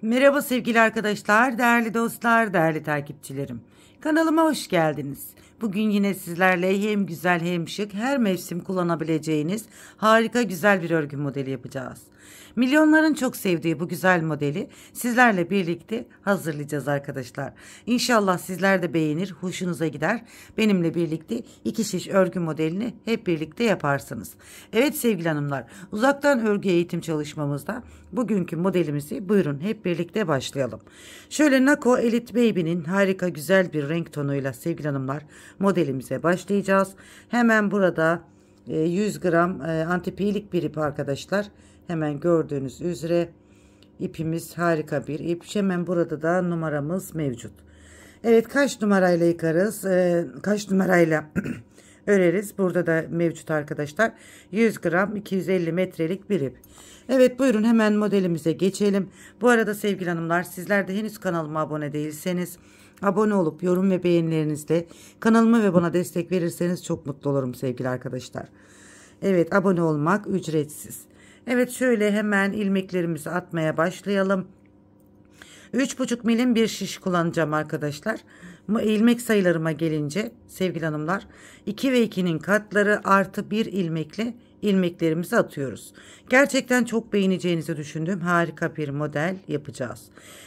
Merhaba sevgili arkadaşlar, değerli dostlar, değerli takipçilerim. Kanalıma hoş geldiniz. Bugün yine sizlerle hem güzel hem şık her mevsim kullanabileceğiniz harika güzel bir örgü modeli yapacağız. Milyonların çok sevdiği bu güzel modeli sizlerle birlikte hazırlayacağız arkadaşlar. İnşallah sizler de beğenir, hoşunuza gider. Benimle birlikte iki şiş örgü modelini hep birlikte yaparsınız. Evet sevgili hanımlar, uzaktan örgü eğitim çalışmamızda bugünkü modelimizi buyurun hep birlikte başlayalım. Şöyle Nako Elite Baby'nin harika güzel bir renk tonuyla sevgili hanımlar modelimize başlayacağız. Hemen burada 100 gram antipiyelik bir ip arkadaşlar. Hemen gördüğünüz üzere ipimiz harika bir ip. Hemen burada da numaramız mevcut. Evet, kaç numarayla yıkarız? Kaç numarayla öreriz? Burada da mevcut arkadaşlar. 100 gram 250 metrelik bir ip. Evet, buyurun hemen modelimize geçelim. Bu arada sevgili hanımlar, sizler de henüz kanalıma abone değilseniz abone olup yorum ve beğenilerinizle kanalıma ve bana destek verirseniz çok mutlu olurum sevgili arkadaşlar. Evet, abone olmak ücretsiz. Evet, şöyle hemen ilmeklerimizi atmaya başlayalım. 3,5 milim bir şiş kullanacağım arkadaşlar. İlmek sayılarıma gelince sevgili hanımlar 2 ve 2'nin katları artı 1 ilmekle ilmeklerimizi atıyoruz. Gerçekten çok beğeneceğinizi düşündüğüm harika bir model yapacağız.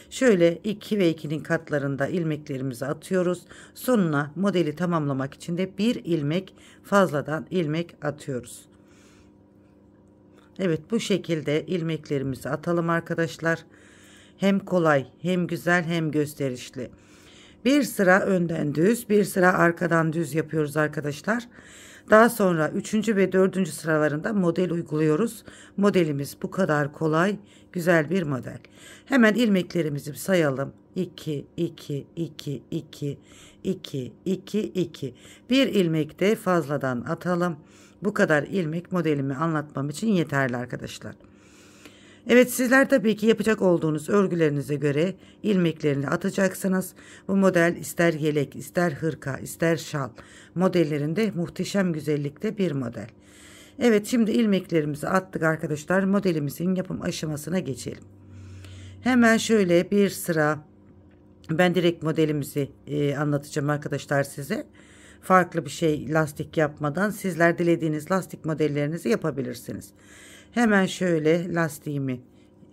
Şöyle 2 ve 2'nin katlarında ilmeklerimizi atıyoruz. Sonuna modeli tamamlamak için de bir ilmek fazladan ilmek atıyoruz. Evet, bu şekilde ilmeklerimizi atalım arkadaşlar. Hem kolay, hem güzel, hem gösterişli. Bir sıra önden düz, bir sıra arkadan düz yapıyoruz arkadaşlar. Daha sonra 3. ve 4. sıralarında model uyguluyoruz. Modelimiz bu kadar kolay, güzel bir model. Hemen ilmeklerimizi sayalım. 2, 2, 2, 2, 2, 2, 2. Bir ilmek de fazladan atalım. Bu kadar ilmek modelimi anlatmam için yeterli arkadaşlar. Evet, sizler tabii ki yapacak olduğunuz örgülerinize göre ilmeklerini atacaksınız. Bu model ister yelek, ister hırka, ister şal modellerinde muhteşem güzellikte bir model. Evet, şimdi ilmeklerimizi attık arkadaşlar. Modelimizin yapım aşamasına geçelim. Hemen şöyle bir sıra ben direkt modelimizi anlatacağım arkadaşlar size. Farklı bir şey lastik yapmadan sizler dilediğiniz lastik modellerinizi yapabilirsiniz. Hemen şöyle lastiğimi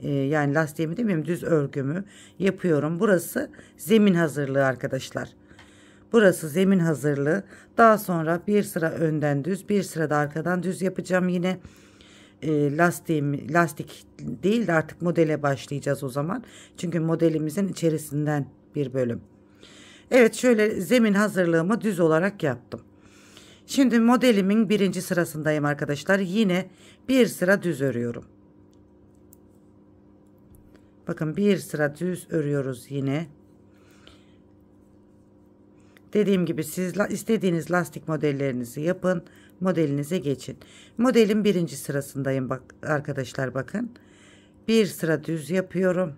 yani lastiğimi demeyeyim, düz örgümü yapıyorum. Burası zemin hazırlığı arkadaşlar. Burası zemin hazırlığı. Daha sonra bir sıra önden düz, bir sıra da arkadan düz yapacağım yine. Lastik değil de artık modele başlayacağız o zaman. Çünkü modelimizin içerisinden bir bölüm. Evet, şöyle zemin hazırlığımı düz olarak yaptım. Şimdi modelimin birinci sırasındayım arkadaşlar. Yine bir sıra düz örüyorum. Bakın, bir sıra düz örüyoruz yine. Dediğim gibi siz istediğiniz lastik modellerinizi yapın. Modelinize geçin. Modelin birinci sırasındayım bak arkadaşlar, bakın. Bir sıra düz yapıyorum.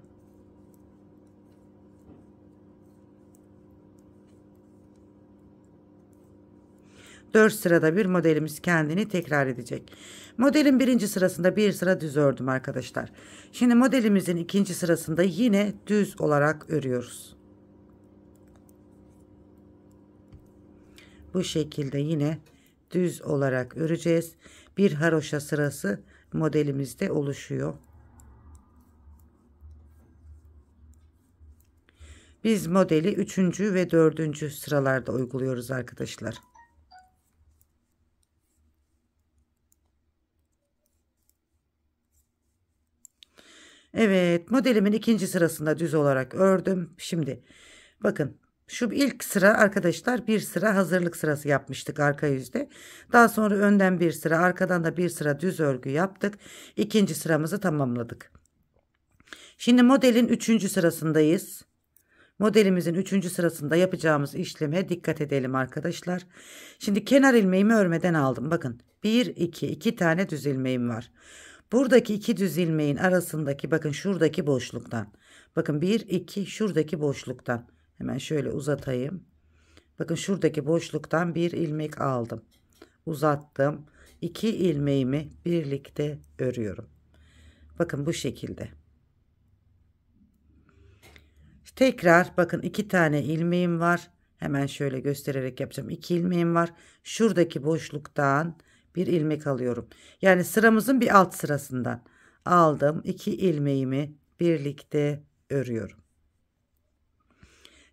Dört sırada bir modelimiz kendini tekrar edecek. Modelin birinci sırasında bir sıra düz ördüm arkadaşlar. Şimdi modelimizin ikinci sırasında yine düz olarak örüyoruz. Bu şekilde yine düz olarak öreceğiz. Bir haroşa sırası modelimizde oluşuyor. Biz modeli 3. ve 4. sıralarda uyguluyoruz arkadaşlar. Evet, modelimin ikinci sırasında düz olarak ördüm. Şimdi bakın, şu ilk sıra arkadaşlar bir sıra hazırlık sırası yapmıştık arka yüzde. Daha sonra önden bir sıra, arkadan da bir sıra düz örgü yaptık. İkinci sıramızı tamamladık. Şimdi modelin 3. sırasındayız. Modelimizin 3. sırasında yapacağımız işleme dikkat edelim arkadaşlar. Şimdi kenar ilmeğimi örmeden aldım. Bakın 1, 2, 2 tane düz ilmeğim var. Buradaki iki düz ilmeğin arasındaki, bakın şuradaki boşluktan. Bakın 1, 2 şuradaki boşluktan. Hemen şöyle uzatayım. Bakın şuradaki boşluktan bir ilmek aldım. Uzattım. 2 ilmeğimi birlikte örüyorum. Bakın bu şekilde. Tekrar bakın 2 tane ilmeğim var. Hemen şöyle göstererek yapacağım. 2 ilmeğim var. Şuradaki boşluktan bir ilmek alıyorum. Yani sıramızın bir alt sırasından aldım. 2 ilmeğimi birlikte örüyorum.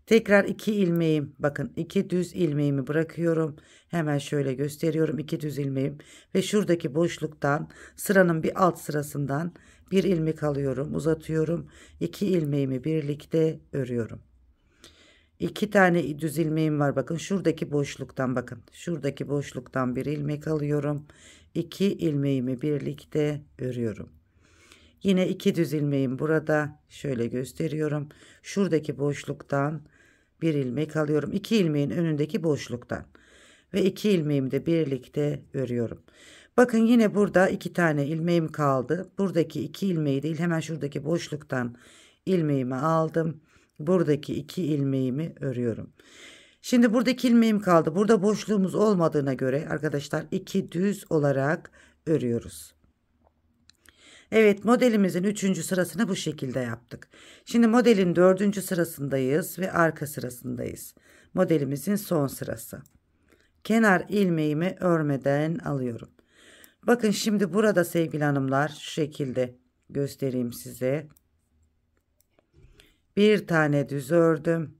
Tekrar 2 ilmeğim, bakın 2 düz ilmeğimi bırakıyorum. Hemen şöyle gösteriyorum, 2 düz ilmeğim ve şuradaki boşluktan sıranın bir alt sırasından bir ilmek alıyorum, uzatıyorum. 2 ilmeğimi birlikte örüyorum. 2 tane düz ilmeğim var, bakın şuradaki boşluktan, bakın şuradaki boşluktan bir ilmek alıyorum. 2 ilmeğimi birlikte örüyorum. Yine 2 düz ilmeğim burada, şöyle gösteriyorum. Şuradaki boşluktan bir ilmek alıyorum. 2 ilmeğin önündeki boşluktan ve 2 ilmeğimi de birlikte örüyorum. Bakın yine burada 2 tane ilmeğim kaldı. Buradaki 2 ilmeği değil, hemen şuradaki boşluktan ilmeğimi aldım. Buradaki 2 ilmeğimi örüyorum. Şimdi buradaki ilmeğim kaldı. Burada boşluğumuz olmadığına göre arkadaşlar 2 düz olarak örüyoruz. Evet, modelimizin 3. sırasını bu şekilde yaptık. Şimdi modelin 4. sırasındayız ve arka sırasındayız. Modelimizin son sırası. Kenar ilmeğimi örmeden alıyorum. Bakın şimdi burada sevgili hanımlar, şu şekilde göstereyim size. Bir tane düz ördüm.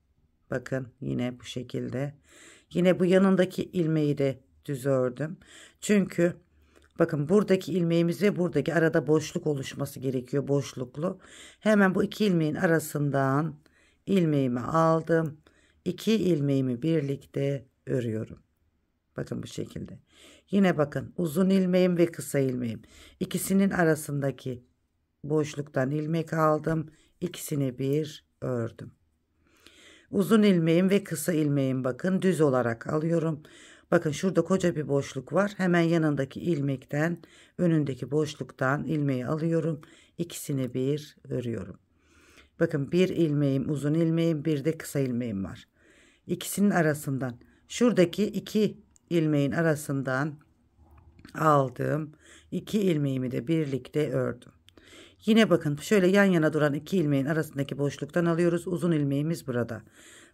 Bakın yine bu şekilde. Yine bu yanındaki ilmeği de düz ördüm. Çünkü bakın buradaki ilmeğimiz ve buradaki arada boşluk oluşması gerekiyor, boşluklu. Hemen bu 2 ilmeğin arasından ilmeğimi aldım. 2 ilmeğimi birlikte örüyorum. Bakın bu şekilde. Yine bakın uzun ilmeğim ve kısa ilmeğim. İkisinin arasındaki boşluktan ilmek aldım. İkisini bir ördüm. Uzun ilmeğim ve kısa ilmeğim bakın düz olarak alıyorum. Bakın şurada koca bir boşluk var. Hemen yanındaki ilmekten, önündeki boşluktan ilmeği alıyorum. İkisini bir örüyorum. Bakın bir ilmeğim, uzun ilmeğim, bir de kısa ilmeğim var. İkisinin arasından, şuradaki 2 ilmeğin arasından aldım. 2 ilmeğimi de birlikte ördüm. Yine bakın şöyle yan yana duran 2 ilmeğin arasındaki boşluktan alıyoruz. Uzun ilmeğimiz burada.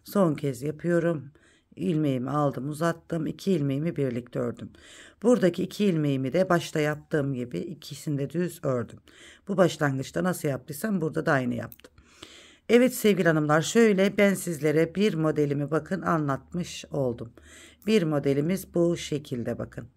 Son kez yapıyorum. İlmeğimi aldım, uzattım. 2 ilmeğimi birlikte ördüm. Buradaki 2 ilmeğimi de başta yaptığım gibi ikisini de düz ördüm. Bu başlangıçta nasıl yaptıysam burada da aynı yaptım. Evet sevgili hanımlar, şöyle ben sizlere bir modelimi bakın anlatmış oldum. Bir modelimiz bu şekilde bakın.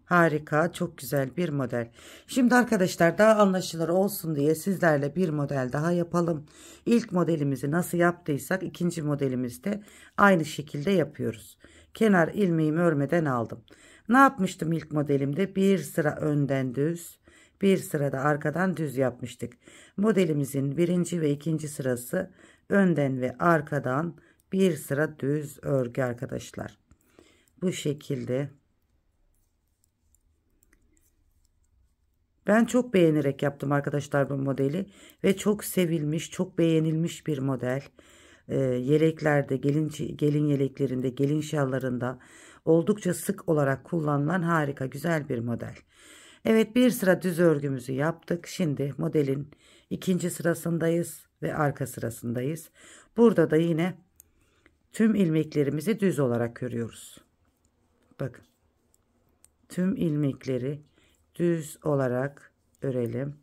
Harika, çok güzel bir model. Şimdi arkadaşlar daha anlaşılır olsun diye sizlerle bir model daha yapalım. İlk modelimizi nasıl yaptıysak ikinci modelimizde aynı şekilde yapıyoruz. Kenar ilmeğimi örmeden aldım. Ne yapmıştım ilk modelimde? Bir sıra önden düz, bir sırada arkadan düz yapmıştık. Modelimizin birinci ve ikinci sırası önden ve arkadan bir sıra düz örgü arkadaşlar. Bu şekilde. Ben çok beğenerek yaptım arkadaşlar bu modeli ve çok sevilmiş, çok beğenilmiş bir model. Yeleklerde, gelin yeleklerinde, gelin şallarında oldukça sık olarak kullanılan harika, güzel bir model. Evet, bir sıra düz örgümüzü yaptık. Şimdi modelin ikinci sırasındayız ve arka sırasındayız. Burada da yine tüm ilmeklerimizi düz olarak örüyoruz. Bakın, tüm ilmekleri düz olarak örelim.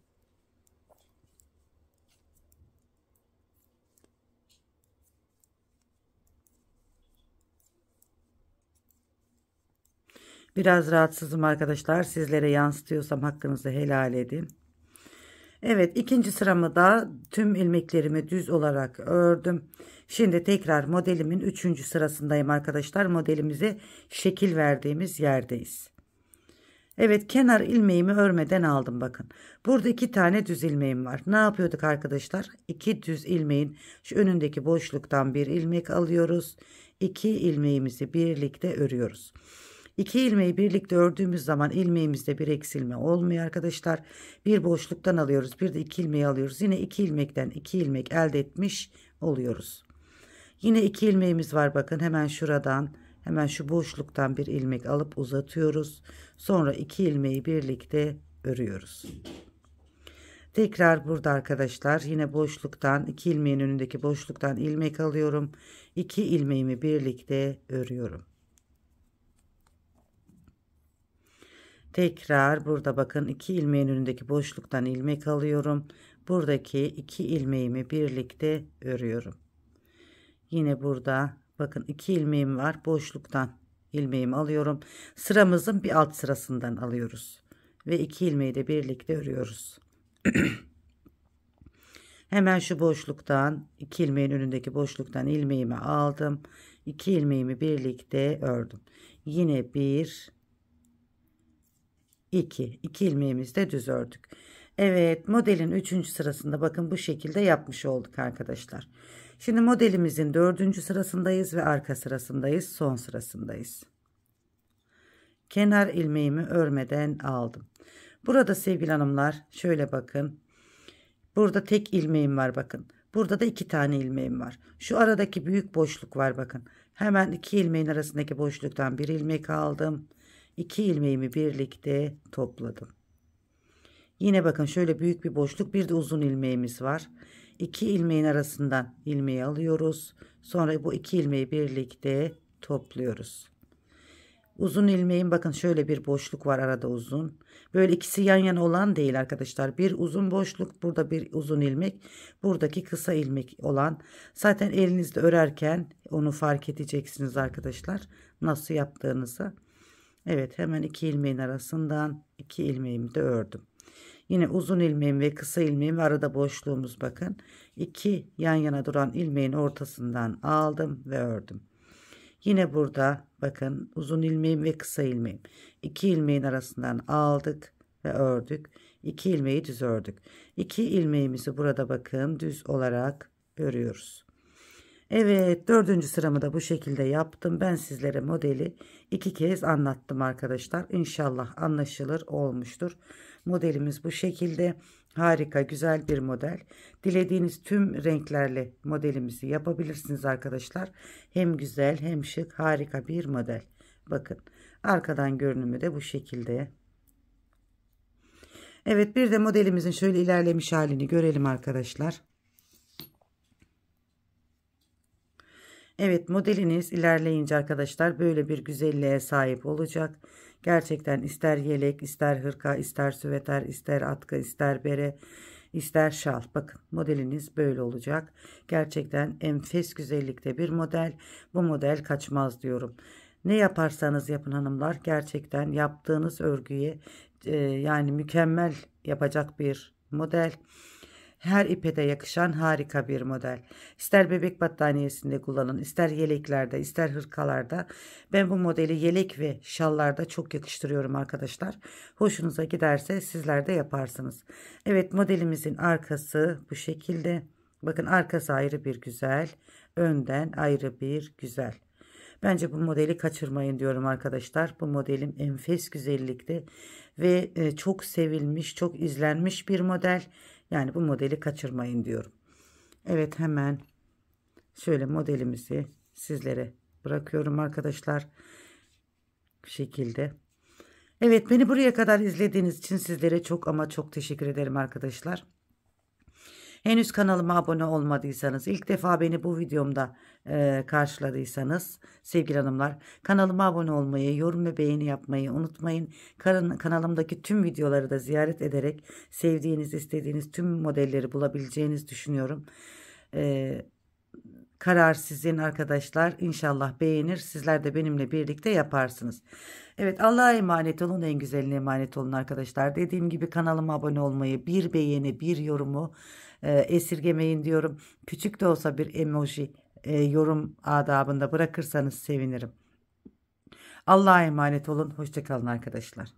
Biraz rahatsızım arkadaşlar. Sizlere yansıtıyorsam hakkınızı helal edin. Evet, ikinci sıramı da tüm ilmeklerimi düz olarak ördüm. Şimdi tekrar modelimin 3. sırasındayım arkadaşlar. Modelimize şekil verdiğimiz yerdeyiz. Evet, kenar ilmeğimi örmeden aldım bakın. Burada 2 tane düz ilmeğim var. Ne yapıyorduk arkadaşlar? 2 düz ilmeğin şu önündeki boşluktan bir ilmek alıyoruz. 2 ilmeğimizi birlikte örüyoruz. 2 ilmeği birlikte ördüğümüz zaman ilmeğimizde bir eksilme olmuyor arkadaşlar. Bir boşluktan alıyoruz. Bir de 2 ilmeği alıyoruz. Yine 2 ilmekten 2 ilmek elde etmiş oluyoruz. Yine 2 ilmeğimiz var bakın, hemen şuradan. Hemen şu boşluktan bir ilmek alıp uzatıyoruz. Sonra 2 ilmeği birlikte örüyoruz. Tekrar burada arkadaşlar yine boşluktan 2 ilmeğin önündeki boşluktan ilmek alıyorum. 2 ilmeğimi birlikte örüyorum. Tekrar burada bakın 2 ilmeğin önündeki boşluktan ilmek alıyorum. Buradaki 2 ilmeğimi birlikte örüyorum. Yine burada bakın 2 ilmeğim var. Boşluktan ilmeğimi alıyorum. Sıramızın bir alt sırasından alıyoruz. Ve 2 ilmeği de birlikte örüyoruz. Hemen şu boşluktan 2 ilmeğin önündeki boşluktan ilmeğimi aldım. 2 ilmeğimi birlikte ördüm. Yine 1 2 ilmeğimizi de düz ördük. Evet, modelin 3. sırasında bakın bu şekilde yapmış olduk arkadaşlar. Şimdi modelimizin 4. sırasındayız ve arka sırasındayız, son sırasındayız. Kenar ilmeğimi örmeden aldım. Burada sevgili hanımlar şöyle bakın. Burada tek ilmeğim var bakın. Burada da 2 tane ilmeğim var. Şu aradaki büyük boşluk var bakın. Hemen 2 ilmeğin arasındaki boşluktan bir ilmek aldım. 2 ilmeğimi birlikte topladım. Yine bakın şöyle büyük bir boşluk, bir de uzun ilmeğimiz var. 2 ilmeğin arasından ilmeği alıyoruz. Sonra bu 2 ilmeği birlikte topluyoruz. Uzun ilmeğin bakın şöyle bir boşluk var arada uzun. Böyle ikisi yan yana olan değil arkadaşlar. Bir uzun boşluk, burada bir uzun ilmek, buradaki kısa ilmek olan. Zaten elinizde örerken onu fark edeceksiniz arkadaşlar. Nasıl yaptığınızı. Evet, hemen 2 ilmeğin arasından 2 ilmeğimi de ördüm. Yine uzun ilmeğim ve kısa ilmeğim ve arada boşluğumuz bakın. 2 yan yana duran ilmeğin ortasından aldım ve ördüm. Yine burada bakın uzun ilmeğim ve kısa ilmeğim. 2 ilmeğin arasından aldık ve ördük. 2 ilmeği düz ördük. 2 ilmeğimizi burada bakın düz olarak örüyoruz. Evet, 4. sıramı da bu şekilde yaptım. Ben sizlere modeli 2 kez anlattım arkadaşlar. İnşallah anlaşılır olmuştur. Modelimiz bu şekilde. Harika, güzel bir model. Dilediğiniz tüm renklerle modelimizi yapabilirsiniz arkadaşlar. Hem güzel hem şık, harika bir model. Bakın, arkadan görünümü de bu şekilde. Evet, bir de modelimizin şöyle ilerlemiş halini görelim arkadaşlar. Evet, modeliniz ilerleyince arkadaşlar böyle bir güzelliğe sahip olacak. Gerçekten ister yelek, ister hırka, ister süveter, ister atkı, ister bere, ister şal. Bakın modeliniz böyle olacak. Gerçekten enfes güzellikte bir model. Bu model kaçmaz diyorum. Ne yaparsanız yapın hanımlar, gerçekten yaptığınız örgüye yani mükemmel yapacak bir model. Her ipe de yakışan harika bir model. İster bebek battaniyesinde kullanın, ister yeleklerde, ister hırkalarda. Ben bu modeli yelek ve şallarda çok yakıştırıyorum arkadaşlar. Hoşunuza giderse sizler de yaparsınız. Evet, modelimizin arkası bu şekilde. Bakın, arkası ayrı bir güzel, önden ayrı bir güzel. Bence bu modeli kaçırmayın diyorum arkadaşlar. Bu modelim enfes güzellikte ve çok sevilmiş, çok izlenmiş bir model. Yani bu modeli kaçırmayın diyorum. Evet, hemen şöyle modelimizi sizlere bırakıyorum arkadaşlar. Bu şekilde. Evet, beni buraya kadar izlediğiniz için sizlere çok ama çok teşekkür ederim arkadaşlar. Henüz kanalıma abone olmadıysanız, ilk defa beni bu videomda karşıladıysanız sevgili hanımlar, kanalıma abone olmayı, yorum ve beğeni yapmayı unutmayın. Kanalımdaki tüm videoları da ziyaret ederek sevdiğiniz, istediğiniz tüm modelleri bulabileceğinizi düşünüyorum. Karar sizin arkadaşlar. İnşallah beğenir. Sizler de benimle birlikte yaparsınız. Evet, Allah'a emanet olun. En güzeline emanet olun arkadaşlar. Dediğim gibi kanalıma abone olmayı, bir beğeni, bir yorumu esirgemeyin diyorum. Küçük de olsa bir emoji yorum adabında bırakırsanız sevinirim. Allah'a emanet olun. Hoşça kalın arkadaşlar.